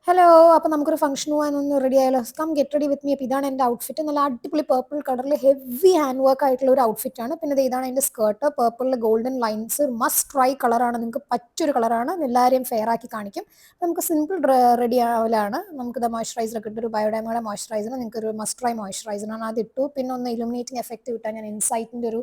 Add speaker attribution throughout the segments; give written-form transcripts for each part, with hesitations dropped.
Speaker 1: Hello, അപ്പോൾ നമുക്കൊരു function പോകാനൊന്ന് റെഡി ആയാലോ? Come get ready with me. അപ്പോൾ ഇതാണ് എൻ്റെ ഔട്ട്ഫിറ്റ്. നല്ല അടിപൊളി പർപ്പിൾ കളറിൽ ഹെവി ഹാൻഡ് വർക്ക് ആയിട്ടുള്ള ഒരു ഔട്ട്ഫിറ്റാണ്. പിന്നെ ഇതാണ് എൻ്റെ സ്കേർട്ട്. പർപ്പിളിൽ ഗോൾഡൻ ലൈൻസ്, മസ്റ്റ് ട്രൈ കളറാണ്. നിങ്ങൾക്ക് പറ്റിയൊരു കളറാണ്. എല്ലാവരെയും ഫെയർ ആക്കി കാണിക്കും. നമുക്ക് സിമ്പിൾ റെഡി ആവലാണ്. നമുക്കിത് മോയ്സ്ചറൈസറൊക്കെ ഇട്ടൊരു ബയോഡേമയുടെ മോയ്സ്ചറൈസർ, നിങ്ങൾക്കൊരു മസ്റ്റ് ട്രൈ മോയ്സ്ചറൈസറാണ്. അത് ഇട്ടു. പിന്നെ ഒന്ന് ഇലുമിനേറ്റിംഗ് എഫക്റ്റ് കിട്ടാൻ ഞാൻ ഇൻസൈറ്റിൻ്റെ ഒരു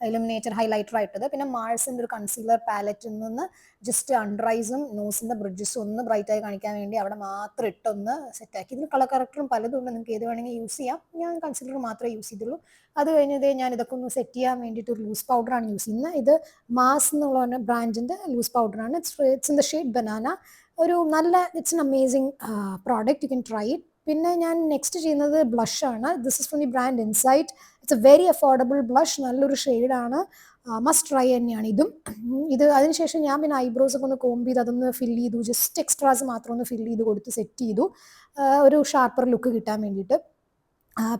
Speaker 1: ഇലുമിനേറ്റർ ഹൈലൈറ്റർ ഇട്ടത്. പിന്നെ മാൾസിൻ്റെ ഒരു കൺസീലർ പാലറ്റിൽ നിന്ന് ജസ്റ്റ് അണ്ടർ ഐസും നോസിൻ്റെ ബ്രിഡ്ജസും ഒന്ന് ബ്രൈറ്റായി കാണിക്കാൻ വേണ്ടി അവിടെ മാത്രം ഇട്ടൊന്ന് സെറ്റാക്കി. ഇതിൽ കളർ കറക്റ്ററും പലതും ഉണ്ട്, നിങ്ങൾക്ക് ഏത് വേണമെങ്കിൽ യൂസ് ചെയ്യാം. ഞാൻ കൺസീലർ മാത്രമേ യൂസ് ചെയ്തുള്ളൂ. അത് കഴിഞ്ഞതേ ഞാൻ ഇതൊക്കെ ഒന്ന് സെറ്റ് ചെയ്യാൻ വേണ്ടിയിട്ട് ഒരു ലൂസ് പൗഡറാണ് യൂസ് ചെയ്യുന്നത്. ഇത് മാസ് എന്നുള്ള ബ്രാൻഡിൻ്റെ ലൂസ് പൗഡറാണ്. It's in the shade banana. ഒരു നല്ല it's an amazing product, you can try it. പിന്നെ ഞാൻ നെക്സ്റ്റ് ചെയ്യുന്നത് ബ്ലഷാണ്. This is from the brand Insight. It's a very affordable blush, നല്ലൊരു ഷെയ്ഡാണ്. മസ്റ്റ് ട്രൈ തന്നെയാണ് ഇതും. ഇത് അതിനുശേഷം ഞാൻ പിന്നെ ഐബ്രോസ് ഒക്കെ ഒന്ന് കോംബ് ചെയ്ത് അതൊന്ന് ഫില്ല് ചെയ്തു. ജസ്റ്റ് എക്സ്ട്രാസ് മാത്രം ഒന്ന് ഫില്ല് ചെയ്ത് കൊടുത്ത് സെറ്റ് ചെയ്തു, ഒരു ഷാർപ്പർ ലുക്ക് കിട്ടാൻ വേണ്ടിയിട്ട്.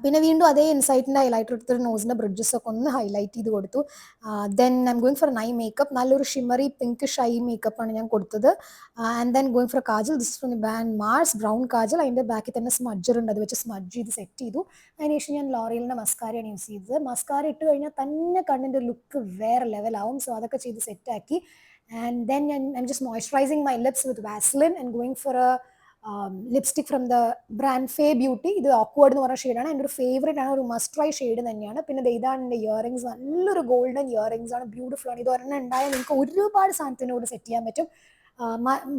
Speaker 1: പിന്നെ വീണ്ടും അതേ ഇൻസൈറ്റിൻ്റെ ഹൈലൈറ്റർ എടുത്തിട്ട് നോസിൻ്റെ ബ്രിഡ്ജസ് ഒക്കെ ഒന്ന് ഹൈലൈറ്റ് ചെയ്ത് കൊടുത്തു. Then I am going for I makeup. നല്ലൊരു ഷിമറി പിങ്കിഷ് ഐ മേക്കപ്പാണ് ഞാൻ കൊടുത്തത്. And then going for kajal. This from the brand Mars brown kajal. അതിൻ്റെ ബാക്കിൽ തന്നെ സ്മഡ്ജർ ഉണ്ട്, അത് വെച്ച് സ്മഡ്ജ് ചെയ്ത് സെറ്റ് ചെയ്തു. അതിനുശേഷം ഞാൻ ലോറിയലിൻ്റെ മസ്കാരയാണ് യൂസ് ചെയ്തത്. മസ്കാര ഇട്ട് കഴിഞ്ഞാൽ തന്നെ കണ്ണിൻ്റെ ലുക്ക് വേറെ ലെവലാവും. സോ അതൊക്കെ ചെയ്ത് സെറ്റാക്കി. And then I'm just moisturising my lips with Vaseline and going for a lipstick from the brand Fae Beauty. ഇത് ഓക്വേർഡ് എന്ന് പറഞ്ഞ ഷെയ്ഡാണ്. എൻ്റെ ഒരു ഫേവറേറ്റ് ആണ്, ഒരു മസ്റ്റ് ട്രൈ ഷെയ്ഡ് തന്നെയാണ്. പിന്നെ ഇതാണ് എൻ്റെ ഇയറിങ്സ്. നല്ലൊരു ഗോൾഡൻ ഇയറിങ്സ് ആണ്, ബ്യൂട്ടിഫുൾ ആണ്. ഇത് ഒരെണ്ണം ഉണ്ടായാൽ നിങ്ങൾക്ക് ഒരുപാട് സാധനത്തിനോട് സെറ്റ് ചെയ്യാൻ പറ്റും.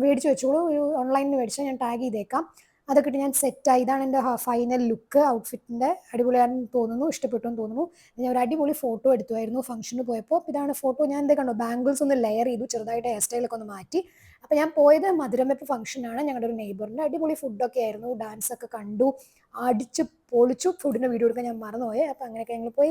Speaker 1: മേടിച്ച് വെച്ചോളൂ, ഓൺലൈനിൽ മേടിച്ചാൽ ഞാൻ ടാഗ് ചെയ്തേക്കാം. അതൊക്കെ ഇട്ട് ഞാൻ സെറ്റായി. ഇതാണ് എൻ്റെ ഫൈനൽ ലുക്ക് ഔട്ട്ഫിറ്റിൻ്റെ. അടിപൊളിയാണെന്ന് തോന്നുന്നു, ഇഷ്ടപ്പെട്ടു എന്ന് തോന്നുന്നു. ഞാൻ ഒരു അടിപൊളി ഫോട്ടോ എടുത്തുമായിരുന്നു ഫംഗ്ഷന് പോയപ്പോൾ. ഇതാണ് ഫോട്ടോ. ഞാൻ എന്താ കണ്ടോ, ബാംഗിൾസ് ഒന്ന് ലെയർ ചെയ്തു, ചെറുതായിട്ട് ഹെയർ സ്റ്റൈലൊക്കെ ഒന്ന് മാറ്റി. അപ്പോൾ ഞാൻ പോയത് മധുരമെപ്പ് ഫംഗ്ഷനാണ്, ഞങ്ങളുടെ ഒരു നെയ്ബറിൻ്റെ. അടിപൊളി ഫുഡൊക്കെ ആയിരുന്നു, ഡാൻസ് ഒക്കെ കണ്ടു, അടിച്ച് പൊളിച്ചു. ഫുഡിൻ്റെ വീഡിയോ എടുക്കാൻ ഞാൻ മറന്നുപോയി. അപ്പോൾ അങ്ങനെയൊക്കെ ഞങ്ങൾ പോയി.